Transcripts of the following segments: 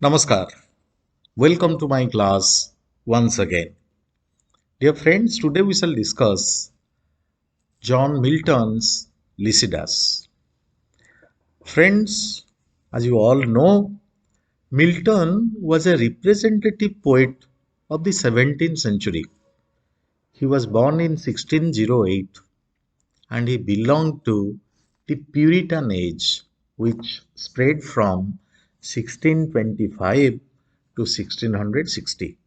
Namaskar. Welcome to my class once again. Dear friends, today we shall discuss John Milton's Lycidas. Friends, as you all know, Milton was a representative poet of the 17th century. He was born in 1608 and he belonged to the Puritan age, which spread from 1625 to 1660.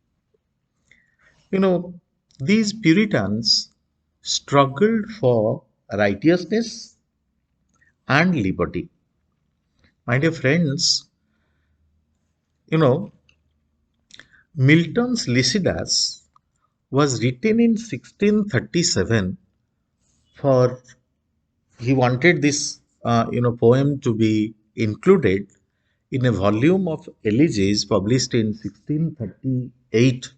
You know, these Puritans struggled for righteousness and liberty. My dear friends, you know, Milton's Lycidas was written in 1637 for he wanted this poem to be included in a volume of elegies published in 1638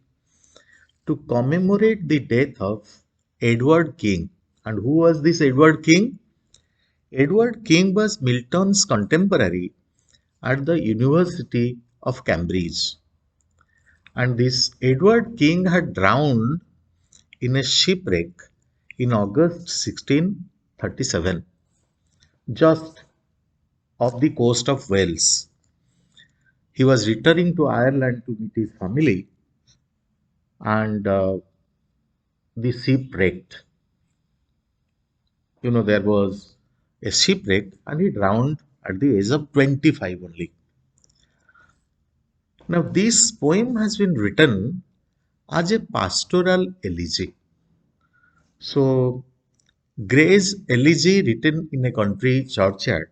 to commemorate the death of Edward King. And who was this Edward King? Edward King was Milton's contemporary at the University of Cambridge. And this Edward King had drowned in a shipwreck in August 1637, just off the coast of Wales. He was returning to Ireland to meet his family, and the ship wrecked. There was a shipwreck and he drowned at the age of 25 only. Now, this poem has been written as a pastoral elegy. So, Gray's elegy written in a country churchyard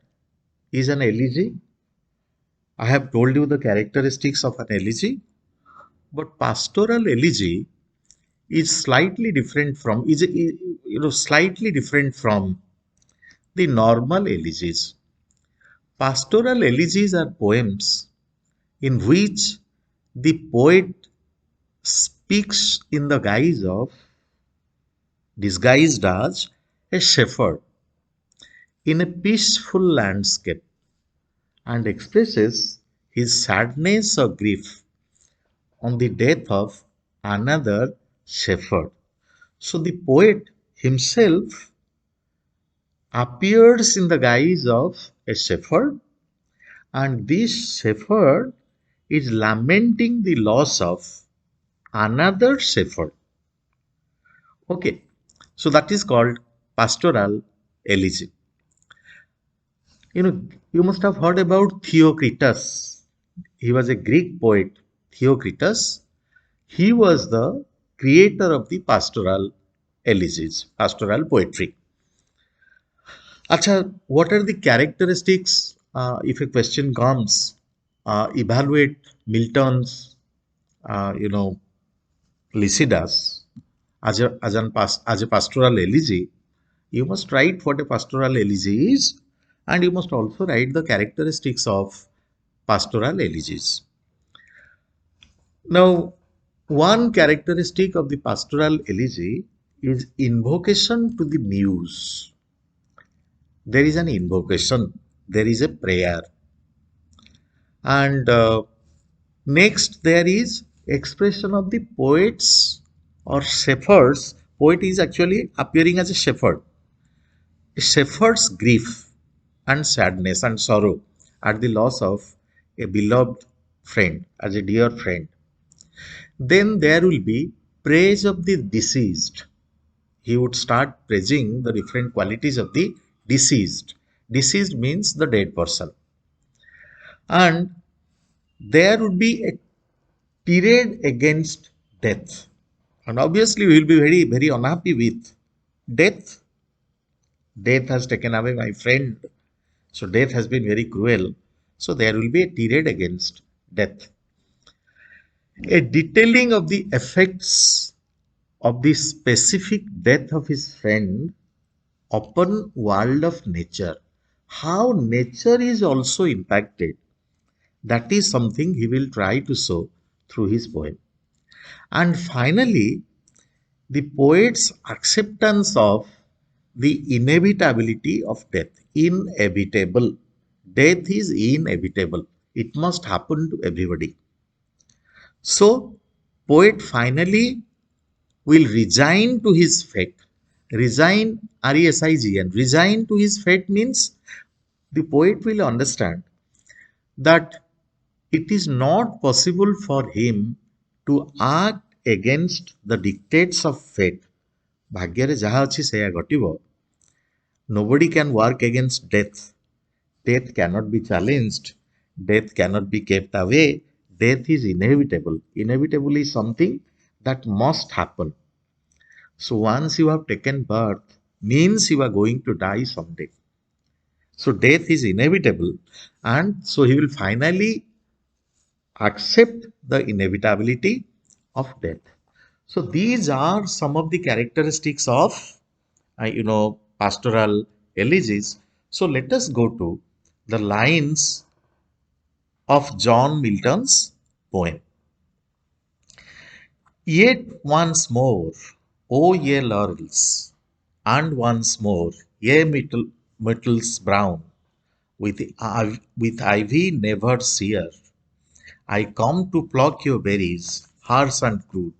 is an elegy. I have told you the characteristics of an elegy, but pastoral elegy is slightly different from slightly different from the normal elegies. Pastoral elegies are poems in which the poet speaks in the guise of disguised as a shepherd in a peaceful landscape and expresses his sadness or grief on the death of another shepherd. So the poet himself appears in the guise of a shepherd, and this shepherd is lamenting the loss of another shepherd. Okay, so that is called pastoral elegy. You must have heard about Theocritus. He was a Greek poet, Theocritus. He was the creator of the pastoral elegies, pastoral poetry. Acha, what are the characteristics, if a question comes, evaluate Milton's, Lycidas as a pastoral elegy? You must write what a pastoral elegy is, and you must also write the characteristics of pastoral elegies. Now, one characteristic of the pastoral elegy is invocation to the muse. There is an invocation, there is a prayer, and next there is expression of the poet's or shepherd's. Poet is actually appearing as a shepherd. A shepherd's grief and sadness and sorrow at the loss of a beloved friend, as a dear friend. Then there will be praise of the deceased. He would start praising the different qualities of the deceased. Deceased means the dead person. And there would be a tirade against death. And obviously, we will be very, very unhappy with death. Death has taken away my friend. So, death has been very cruel. So, there will be a tirade against death. A detailing of the effects of the specific death of his friend upon world of nature. How nature is also impacted. That is something he will try to show through his poem. And finally, the poet's acceptance of the inevitability of death. Inevitable. Death is inevitable. It must happen to everybody. So, poet finally will resign to his fate. Resign, R-E-S-I-G-N. Resign to his fate means the poet will understand that it is not possible for him to act against the dictates of fate. ଭାଗ୍ୟରେ ଯାହା ଅଛି ସେଇଆ ଘଟିବ. Nobody can work against death. Death cannot be challenged. Death cannot be kept away. Death is inevitable. Inevitable is something that must happen. So once you have taken birth, means you are going to die someday. So death is inevitable, and so he will finally accept the inevitability of death. So these are some of the characteristics of, pastoral elegies. So let us go to the lines of John Milton's poem. Yet once more, O ye laurels, and once more, ye myrtles brown, with ivy never sere, I come to pluck your berries, harsh and crude,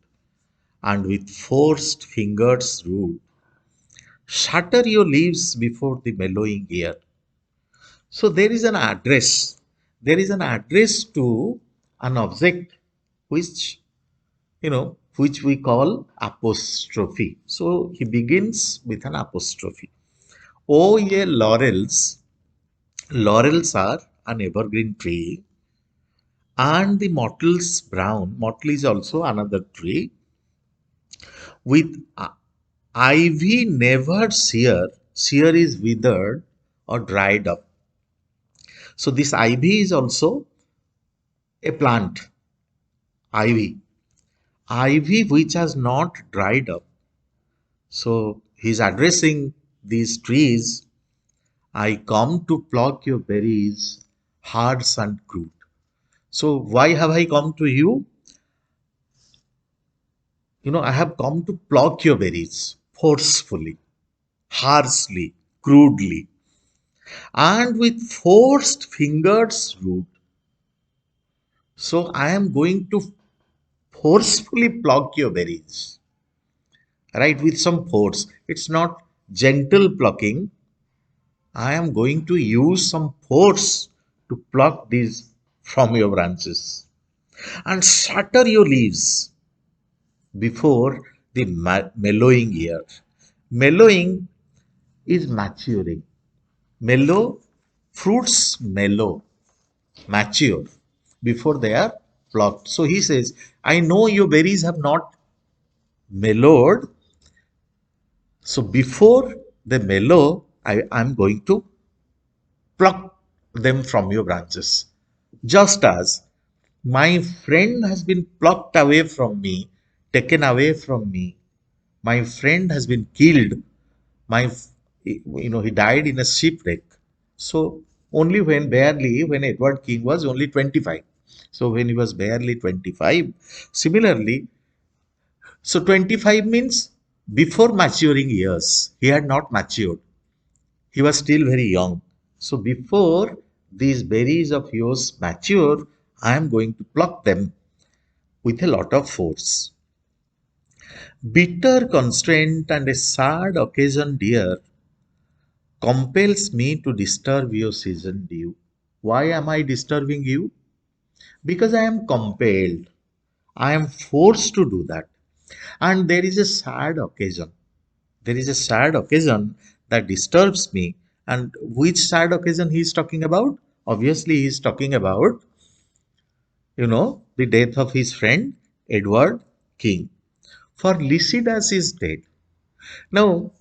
and with forced fingers rude, shatter your leaves before the mellowing air. So there is an address. There is an address to an object which, which we call apostrophe. So he begins with an apostrophe. O ye laurels, laurels are an evergreen tree, and the myrtles brown. Myrtle is also another tree with ivy never sere. Sere is withered or dried up. So this ivy is also a plant. Ivy. Ivy which has not dried up. So he's addressing these trees. I come to pluck your berries, harsh and crude. So why have I come to you? I have come to pluck your berries forcefully, harshly, crudely, and with forced fingers rude. So I am going to forcefully pluck your berries, right? With some force. It's not gentle plucking. I am going to use some force to pluck these from your branches and shatter your leaves before the mellowing year. Mellowing is maturing. Mellow, fruits mellow, mature before they are plucked. So he says, I know your berries have not mellowed. So before they mellow, I'm going to pluck them from your branches. Just as my friend has been plucked away from me, taken away from me, my friend has been killed, he died in a shipwreck. So only when Edward King was only 25. So when he was barely 25, similarly, so 25 means before maturing years, he had not matured. He was still very young. So before these berries of yours mature, I am going to pluck them with a lot of force. Bitter constraint and a sad occasion, dear, compels me to disturb your season dew. Why am I disturbing you? Because I am compelled. I am forced to do that. And there is a sad occasion. There is a sad occasion that disturbs me. And which sad occasion he is talking about? Obviously, he is talking about, the death of his friend Edward King. For Lycidas is dead. Now,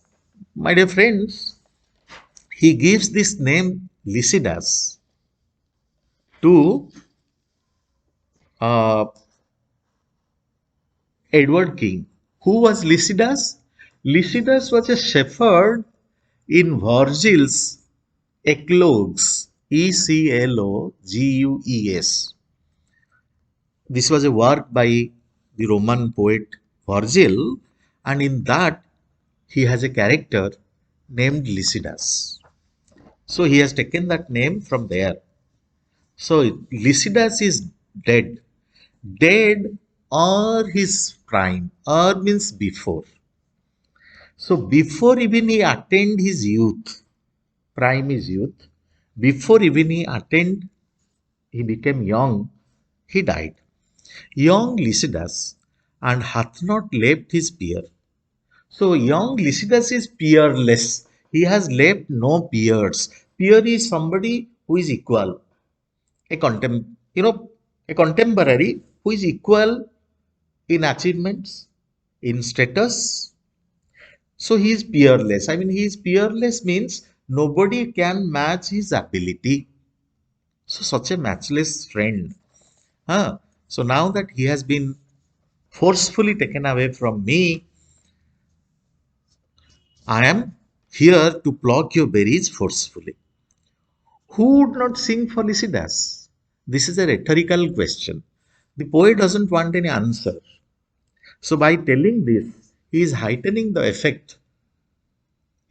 my dear friends, he gives this name Lycidas to uh, Edward King. Who was Lycidas? Lycidas was a shepherd in Virgil's Eclogues, Eclogues. This was a work by the Roman poet Virgil, and in that he has a character named Lycidas. So he has taken that name from there. So Lycidas is dead. Dead or his prime, or means before. So before even he attained his youth, prime is youth, before even he became young, he died. Young Lycidas, and hath not left his peer. So young Lycidas is peerless. He has left no peers. Peer is somebody who is equal, a a contemporary who is equal in achievements, in status. So he is peerless. I mean, he is peerless means nobody can match his ability. So such a matchless friend. Huh? So now that he has been forcefully taken away from me, I am here to pluck your berries forcefully. Who would not sing for Lycidas? This is a rhetorical question. The poet doesn't want any answer. So by telling this, he is heightening the effect.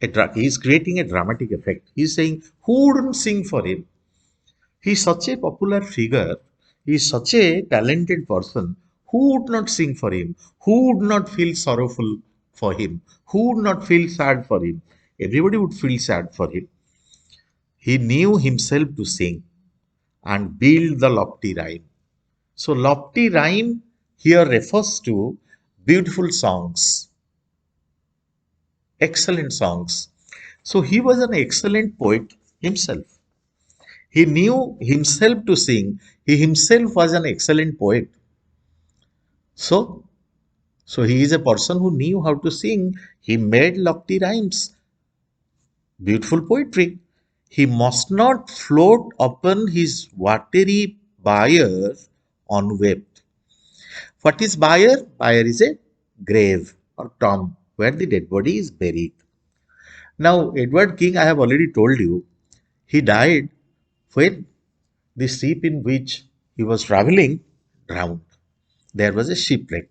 He is creating a dramatic effect. He is saying, who wouldn't sing for him? He is such a popular figure. He is such a talented person. Who would not sing for him? Who would not feel sorrowful for him? Who would not feel sad for him? Everybody would feel sad for him. He knew himself to sing and build the lofty rhyme. So, lofty rhyme here refers to beautiful songs, excellent songs. So, he was an excellent poet himself. He knew himself to sing. He himself was an excellent poet. So, so he is a person who knew how to sing. He made lofty rhymes, beautiful poetry. He must not float upon his watery bier unwept. What is bier? Bier is a grave or tomb where the dead body is buried. Now, Edward King, I have already told you, he died when the ship in which he was traveling drowned. There was a shipwreck.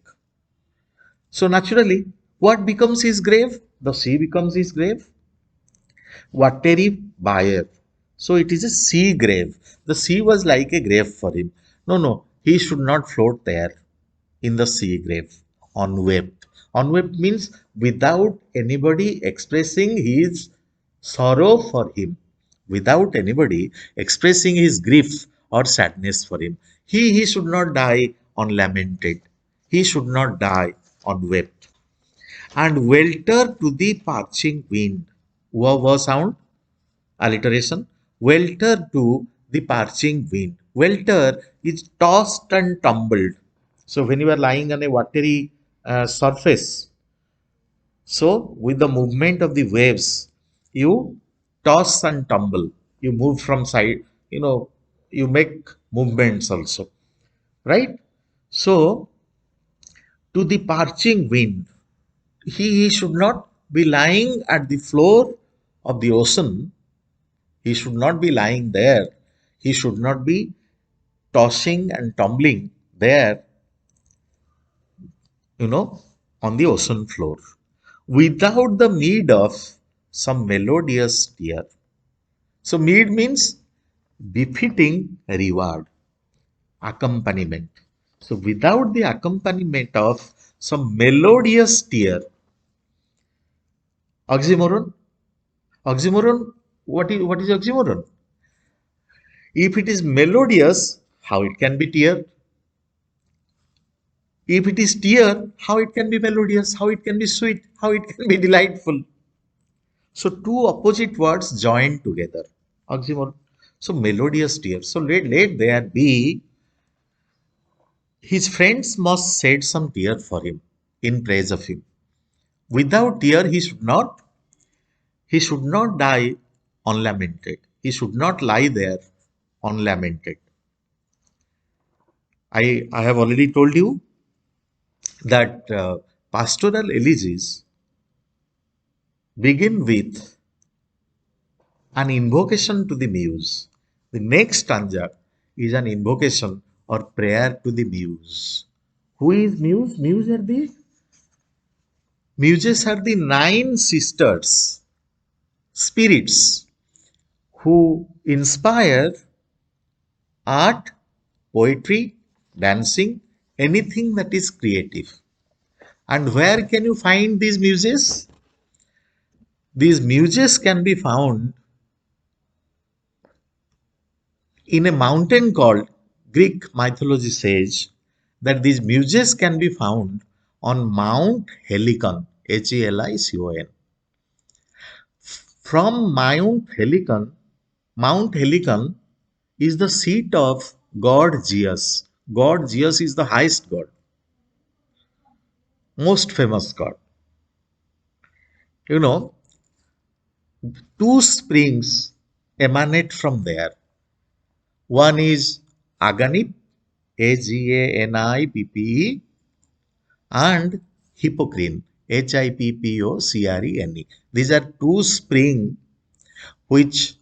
So, naturally, what becomes his grave? The sea becomes his grave. Watery bier. So, it is a sea grave. The sea was like a grave for him. No, no, he should not float there in the sea grave, unwept. Unwept means without anybody expressing his sorrow for him, without anybody expressing his grief or sadness for him. He should not die unlamented. He should not die unwept. And welter to the parching wind. Wow sound, alliteration. Welter to the parching wind. Welter is tossed and tumbled. So when you are lying on a watery surface, so with the movement of the waves, you toss and tumble. You move from side, you make movements also, right? So to the parching wind, he should not be lying at the floor of the ocean. He should not be lying there. He should not be tossing and tumbling there, you know, on the ocean floor without the meed of some melodious tear. So, meed means befitting reward, accompaniment. So, without the accompaniment of some melodious tear, oxymoron, oxymoron, what is oxymoron? If it is melodious, how it can be tear? If it is tear, how it can be melodious? How it can be sweet? How it can be delightful? So two opposite words joined together. Oxymoron. So melodious tear. So let there be. His friends must shed some tear for him in praise of him. Without tear, he should not die unlamented. He should not lie there unlamented. I have already told you that pastoral elegies begin with an invocation to the muse. The next stanza is an invocation or prayer to the muse. Who is muse? Muses are the nine sisters, spirits who inspire art, poetry, dancing, anything that is creative. And where can you find these muses? These muses can be found in a mountain called, Greek mythology says that these muses can be found on Mount Helicon, Helicon. From Mount Helicon is the seat of god Zeus. God Zeus is the highest god, most famous god. You know, two springs emanate from there. One is Aganip, Aganippe, and Hippocrene, Hippocrene. These are two springs which,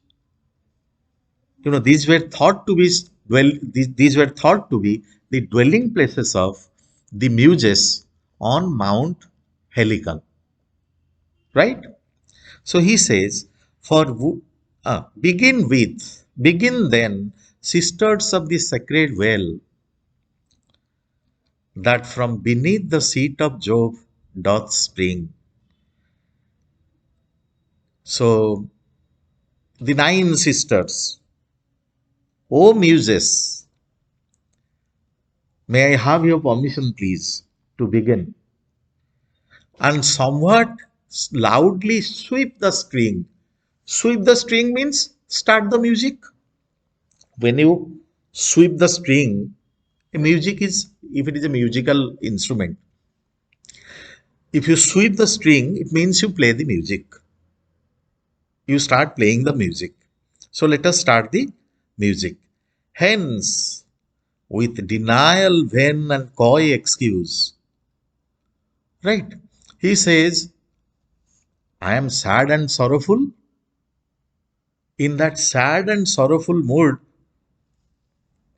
these were thought to be these were thought to be the dwelling places of the muses on Mount Helicon, right? So he says, begin then, sisters of the sacred well, that from beneath the seat of Jove doth spring. So the nine sisters, O muses, may I have your permission, please, to begin, and somewhat loudly sweep the string. Sweep the string means start the music. When you sweep the string, a music is, if it is a musical instrument, if you sweep the string, it means you play the music. You start playing the music. So let us start the music. Hence, with denial, vain and coy excuse, right? He says, I am sad and sorrowful. In that sad and sorrowful mood,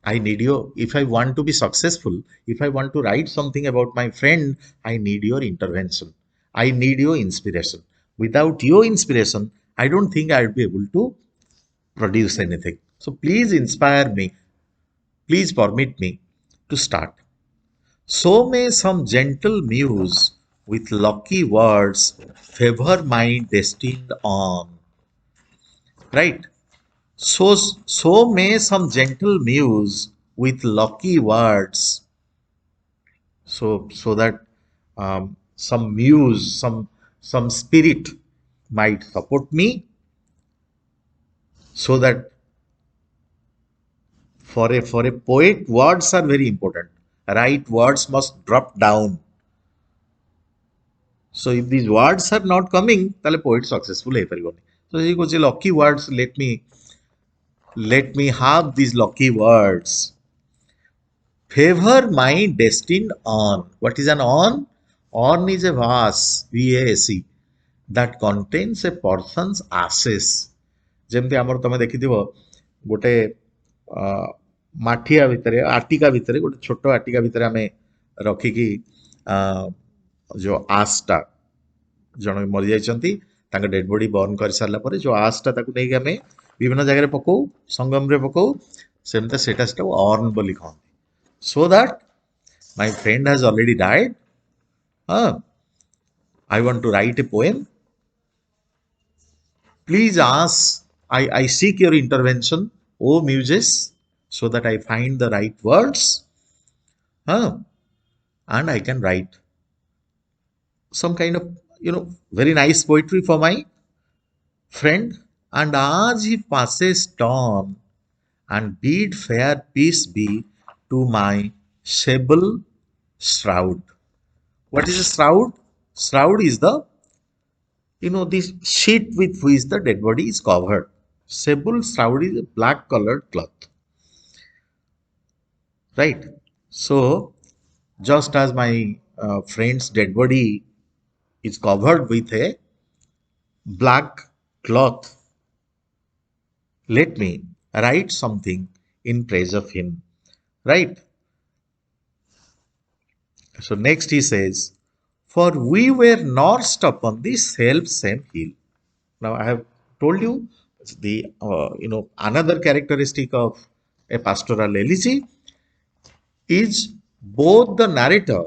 I need you. If I want to be successful, if I want to write something about my friend, I need your intervention. I need your inspiration. Without your inspiration, I don't think I'll be able to produce anything. So please inspire me. Please permit me to start. So may some gentle muse with lucky words favor my destined on. Right? So may some gentle muse with lucky words, so that some muse, some spirit might support me, so that for a poet, words are very important. Right words must drop down. So if these words are not coming, তাহলে poet successful ହେଇପାରିବନି. So he goes, lucky words, let me have these lucky words. Favor my destined on. What is an on? On is a vase, VASE, that contains a person's ashes. ଯେମିତି ଆମର ତମେ ଦେଖିଥିବ ଗୋଟେ ମାଠିଆ ଭିତରେ, ଆଟିକା ଭିତରେ, ଗୋଟେ ଛୋଟ ଆଟିକା ଭିତରେ ଆମେ ରଖିକି ଯୋଉ ଆସ୍ଟା, ଜଣେ ମରିଯାଇଛନ୍ତି, ତାଙ୍କ ଡେଡ୍ ବଡି ବର୍ନ କରିସାରିଲା ପରେ ଯୋଉ ଆସ୍ଟା, ତାକୁ ନେଇକି ଆମେ ବିଭିନ୍ନ ଜାଗାରେ ପକଉ, ସଙ୍ଗମରେ ପକଉ, ସେମିତି ସେଟାକୁ ଅର୍ନ ବୋଲି କହନ୍ତି. So that my friend has already died. I want to write a poem. Please I seek your intervention, O muses, so that I find the right words, and I can write some kind of, very nice poetry for my friend. And as he passes on, and bid fair peace be to my sable shroud. What is a shroud? Shroud is the, this sheet with which the dead body is covered. Sable shroud is a black colored cloth. Right? So, just as my friend's dead body is covered with a black cloth, let me write something in praise of him. Right? So next he says, for we were nursed upon the self same hill. Now I have told you the another characteristic of A pastoral elegy is both the narrator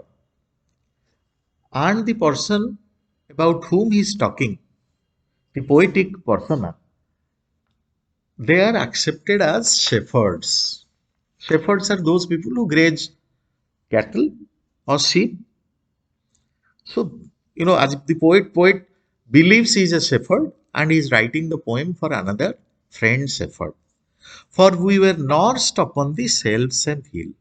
and the person about whom he is talking, the poetic persona. They are accepted as shepherds. Shepherds are those people who graze cattle or sheep. So, as the poet believes he is a shepherd and he is writing the poem for another friend shepherd. For we were nursed upon the self same hill.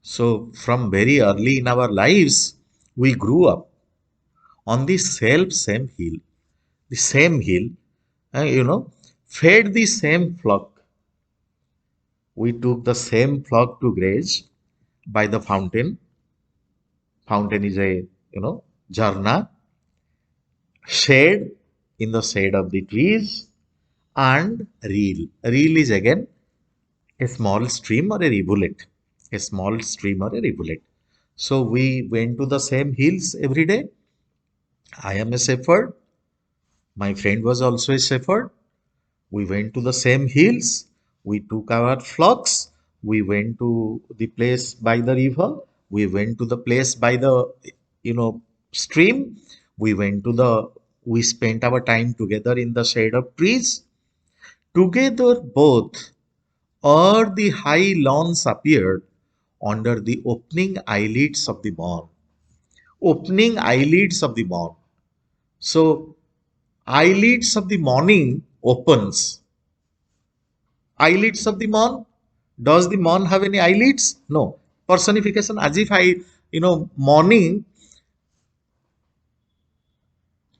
So, from very early in our lives, we grew up on the self same hill. The same hill, fed the same flock. We took the same flock to graze by the fountain. Fountain is a, jharna, shade in the shade of the trees, and reel. Reel is again a small stream or a rivulet. A small stream or a rivulet. So we went to the same hills every day. I am a shepherd. My friend was also a shepherd. We went to the same hills. We took our flocks. We went to the place by the river. We went to the place by the, stream. We spent our time together in the shade of trees. Together both, or the high lawns appeared under the opening eyelids of the morn. Opening eyelids of the morn. So, eyelids of the morning opens. Eyelids of the morn. Does the morn have any eyelids? No. Personification as if morning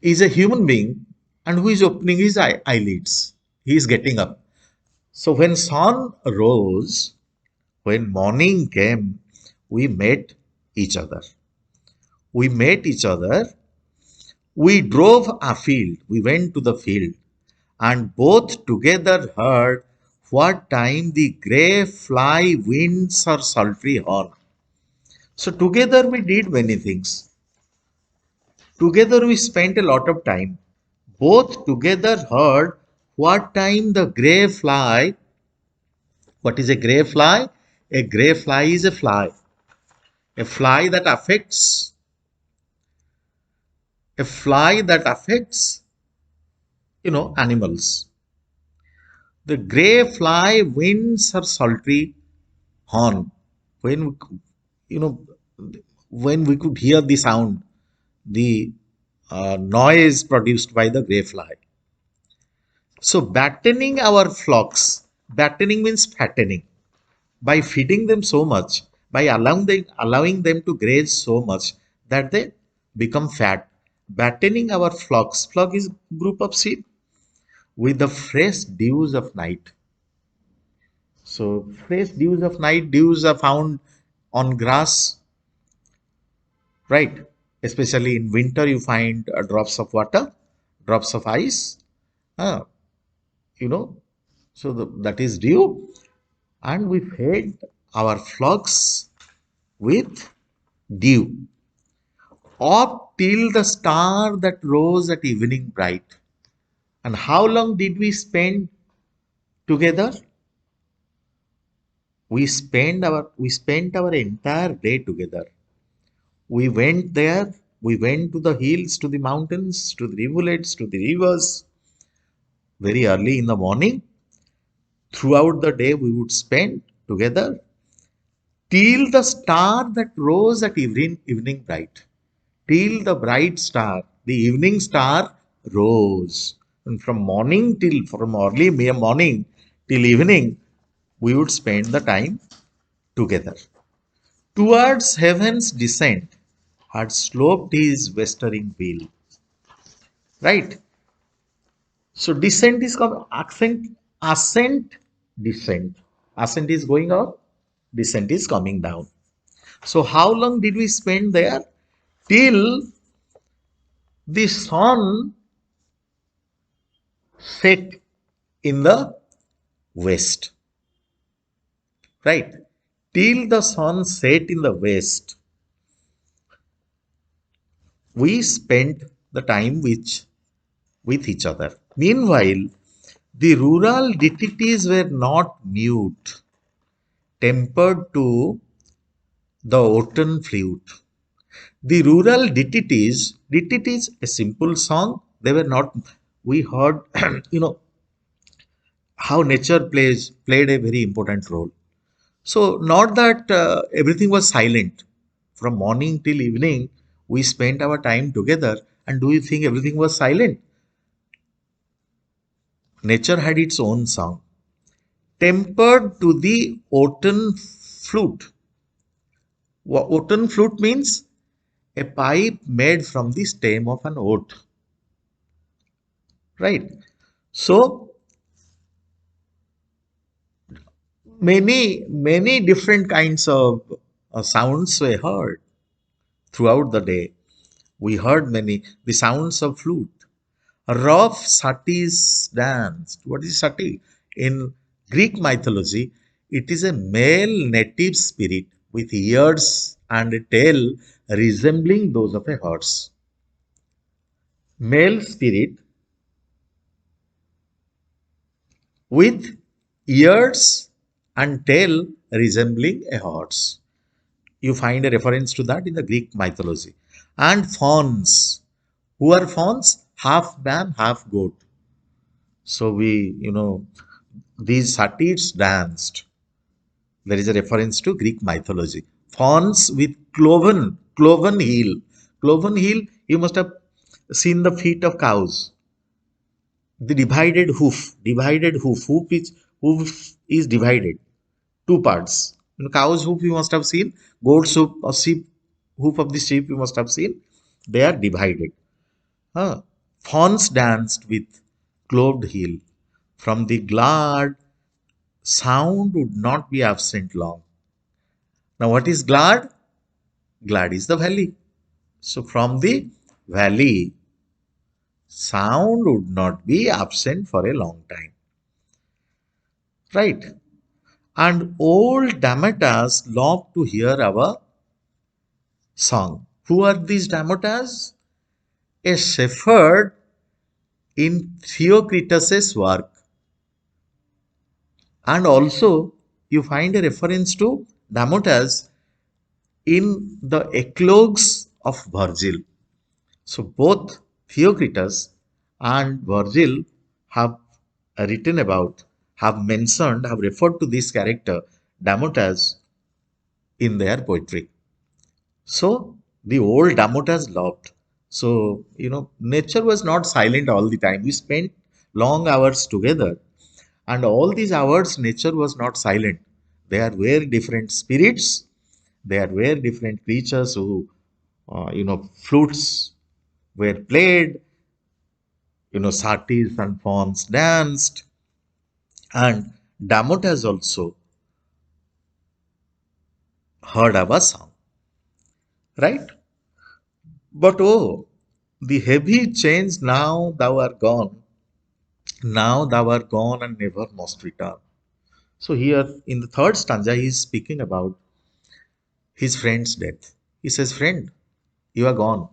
is a human being and who is opening his eyelids. He is getting up. So when sun rose, when morning came, we met each other. We met each other. We drove afield. We went to the field and both together heard what time the grey fly winds her sultry horn. So together we did many things. Together we spent a lot of time. Both together heard what time the grey fly. What is a grey fly? A grey fly is a fly. A fly that affects. A fly that affects, animals. The grey fly winds her sultry horn. When, you know, when we could hear the sound, the noise produced by the grey fly. So battening our flocks, battening means fattening, by feeding them so much, by allowing them to graze so much that they become fat. Battening our flocks, flock is group of sheep, with the fresh dews of night. So fresh dews of night, dews are found on grass, right? Especially in winter, you find drops of water, drops of ice, uh, you know. So that is dew, and we fed our flocks with dew up till the star that rose at evening bright. And how long did we spend together? We spent our entire day together. We went there, we went to the hills, to the mountains, to the rivulets, to the rivers very early in the morning. Throughout the day, we would spend together till the star that rose at evening bright. Till the bright star, the evening star rose. And from early morning till evening, we would spend the time together. Towards heaven's descent had sloped his westering wheel. Right? So descent is ascent, descent. Ascent is going up, descent is coming down. So how long did we spend there? Till the sun set in the west. Right? Till the sun set in the west, we spent the time with each other. Meanwhile, The rural deities were not mute, tempered to the autumn flute. The rural deities, a simple song. They were not. We heard, you know, how nature played a very important role. So not that everything was silent. From morning till evening, we spent our time together. And do you think everything was silent? Nature had its own song, tempered to the autumn flute. Autumn flute means a pipe made from the stem of an oat, right? So many different kinds of sounds were heard throughout the day. We heard many the sounds of flute. Rough satis danced. What is sati? In Greek mythology, it is a male native spirit with ears and a tail resembling those of a horse. Male spirit with ears and tail resembling a horse. You find a reference to that in the Greek mythology. And fawns. Who are fawns? Half man, half goat. So these satyrs danced. There is a reference to Greek mythology. Fawns with cloven heel. Cloven heel, you must have seen the feet of cows. The hoof is divided. Two parts. Cow's hoof you must have seen. Goat's hoof or hoof of the sheep you must have seen. They are divided. Huh. Fawns danced with cloved heel. From the glad sound would not be absent long. Now, what is glad? Glad is the valley. So, from the valley, sound would not be absent for a long time. Right? And old Damatas love to hear our song. Who are these Damatas? A shepherd in Theocritus's work. And also, you find a reference to Damatas in the eclogues of Virgil. So both Theocritus and Virgil have written about, have mentioned, have referred to this character, Damotas, in their poetry. So the old Damotas loved. So, nature was not silent all the time. We spent long hours together. And all these hours, nature was not silent. There were different spirits, there were different creatures who, flutes were played, satyrs and fauns danced, and Damotas also heard our song, right? But oh, the heavy chains now thou art gone, now thou art gone and never must return. So here in the third stanza, he is speaking about his friend's death. He says, "Friend, you are gone.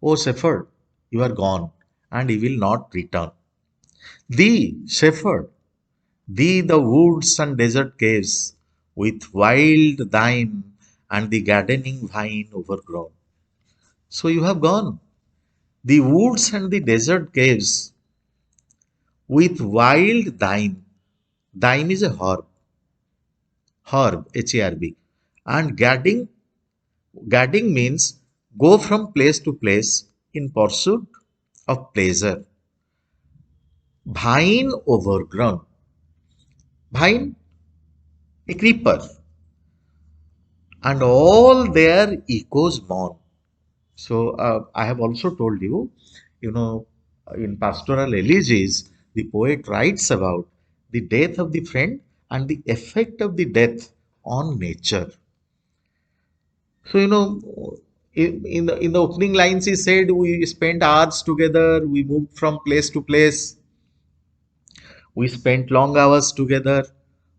O shepherd, you are gone, and you will not return. Thee, shepherd, thee the woods and desert caves, with wild thyme and the gardening vine overgrown. So you have gone. The woods and the desert caves, with wild thyme. Thyme is a herb, H-A-R-B. And gadding means go from place to place in pursuit of pleasure. Vine overgrown. Vine, a creeper, and all their echoes mourn. So I have also told you, in pastoral elegies, the poet writes about the death of the friend and the effect of the death on nature. So in the opening lines, he said we spent hours together, we moved from place to place, we spent long hours together,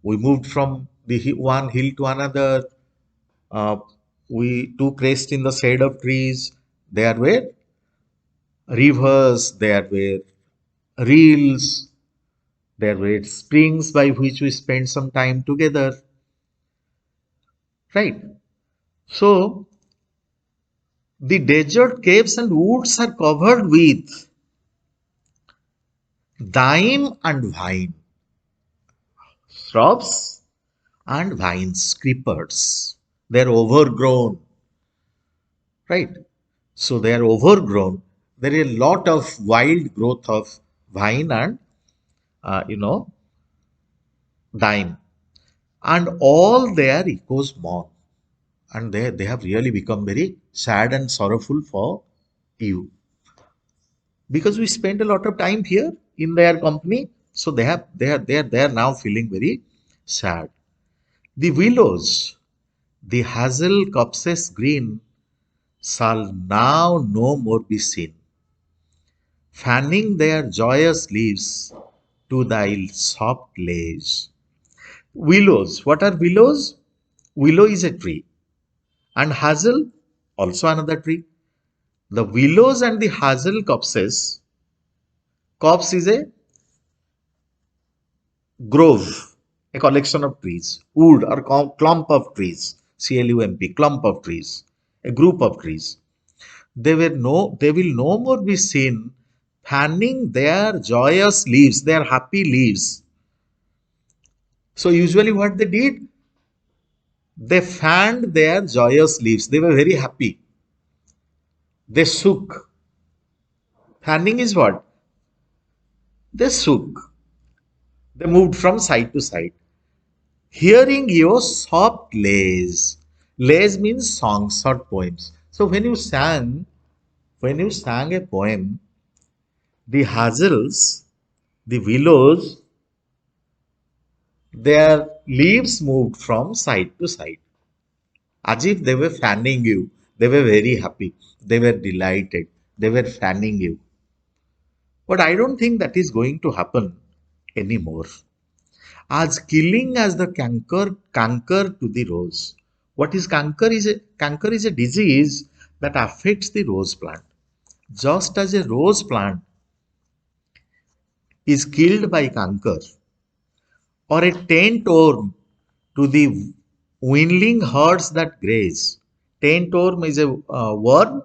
we moved from one hill to another, uh, we took rest in the shade of trees. There were rivers, there were reels, There were springs by which we spent some time together, right? So the desert caves and woods are covered with thyme and vine, shrubs and vines, creepers. They're overgrown, right? So they are overgrown. There is a lot of wild growth of vine and uh, you know thyme, and all there echoes mourn, and they have really become very sad and sorrowful for you because we spent a lot of time here in their company. So they are now feeling very sad. The willows, the hazel copses green, shall now no more be seen, fanning their joyous leaves to thy soft lays. Willows. What are willows? Willow is a tree, and hazel also another tree. The willows and the hazel copses. Copse is a grove, a collection of trees. Wood or clump of trees. CLUMP, clump of trees, a group of trees. They will no more be seen fanning their joyous leaves, their happy leaves. So usually what they did, they fanned their joyous leaves. They were very happy. They shook. Fanning is what? They shook. They moved from side to side. Hearing your soft lays. Lays means songs or poems. So when you sang a poem, the hazels, the willows, their leaves moved from side to side, as if they were fanning you. They were very happy. They were delighted. They were fanning you. But I don't think that is going to happen anymore. As killing as the canker to the rose. What is canker? Canker is a disease that affects the rose plant. Just as a rose plant is killed by canker, or a tent worm to the windling herds that graze. Tent worm is a worm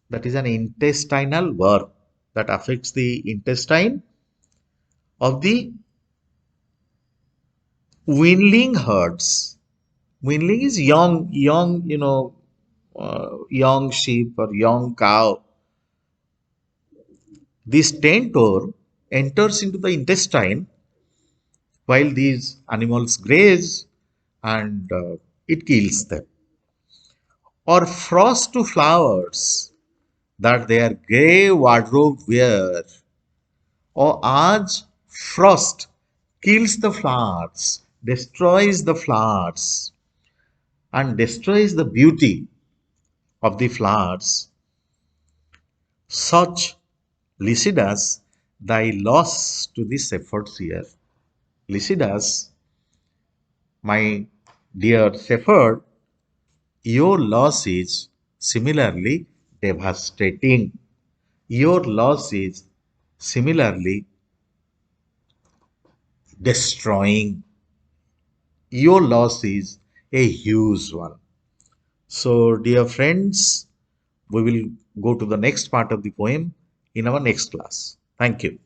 that is an intestinal worm that affects the intestine of the windling herds. Windling is young sheep or young cow. This stentor enters into the intestine while these animals graze, and it kills them. Or frost to flowers that their grey wardrobe wear, or as frost kills the flowers, destroys the flowers, and destroys the beauty of the flowers, such Lycidas, thy loss to the shepherds here. Lycidas, my dear shepherd, your loss is similarly devastating. Your loss is similarly destroying. Your loss is a huge one. So, dear friends, we will go to the next part of the poem in our next class. Thank you.